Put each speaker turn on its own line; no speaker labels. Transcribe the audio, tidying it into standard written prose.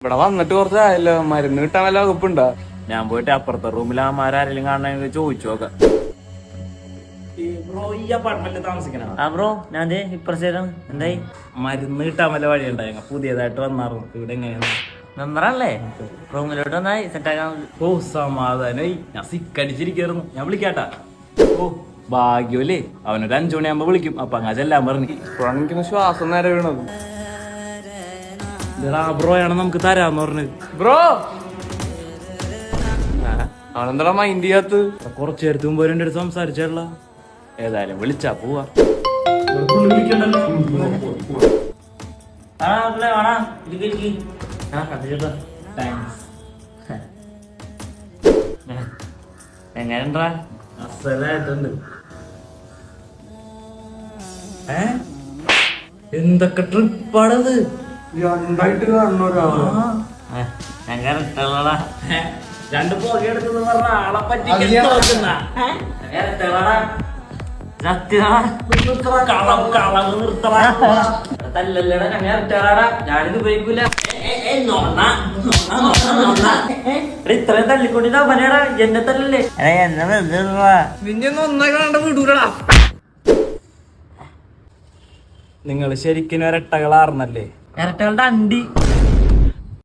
ഇവിടെ വന്നിട്ട് കുറച്ചായല്ലോ, മരുന്ന് കിട്ടാൻ വല്ല വകുപ്പുണ്ടോ?
ഞാൻ പോയിട്ട് അപ്പുറത്തെ റൂമിൽ ആരെങ്കിലും കാണണമെങ്കിൽ ചോദിച്ചു നോക്കാം. ബ്രോ ഞാൻ ഇപ്പുറത്തേരം എന്തായി മരുന്ന് കിട്ടാൻ വല്ല വഴിയുണ്ടായി? പുതിയതായിട്ട് വന്നാറും ഇവിടെ എങ്ങനെയാണ് മെമ്പറല്ലേ? റൂമിലോട്ട് വന്നായി സെറ്റാക്കാൻ. ഓ സമാധാനായി, ഞാൻ സിക്കടിച്ചിരിക്കായിരുന്നു. ഞാൻ വിളിക്കാട്ടാ. ഓ ഭാഗ്യമല്ലേ, അവനൊരു 5 മണിയാകുമ്പോ വിളിക്കും. അപ്പൊ അങ്ങ് ചെല്ലാൻ പറഞ്ഞു.
ഇപ്പോഴാണ് ശ്വാസം നേരെ വീണത്.
ബ്രോയാണ് നമുക്ക് തരാന്ന് പറഞ്ഞത്.
ബ്രോ അവനെന്താ മൈൻഡ് ചെയ്യാത്ത?
കുറച്ചു നേരത്തെ മുമ്പ് എൻ്റെ അടുത്ത് സംസാരിച്ചല്ല. ഏതായാലും വിളിച്ചാ പോവാ. എങ്ങനെണ്ടാ? അസലായിട്ടുണ്ട്. എന്തൊക്കെ ട്രിപ്പാണത്?
രണ്ടായിട്ട് കാണുന്ന ഒരാളാ.
രണ്ട് പുകയെടുക്കുന്ന പറഞ്ഞ ആളെ പറ്റി തല്ലല്ലടാ. ഞാനിത് ഉപയോഗിക്കൂല. ഇത്രയും തല്ലിക്കൊണ്ടിട്ട് അവനേടാ എന്നെ തല്ലല്ലേ?
നിന്നെ ഒന്നായി കാണാണ്ട് വിടൂലടാ.
നിങ്ങൾ ശരിക്കും ഇരട്ടകളാർന്നല്ലേ? ഇരട്ടകളുടെ അണ്ടി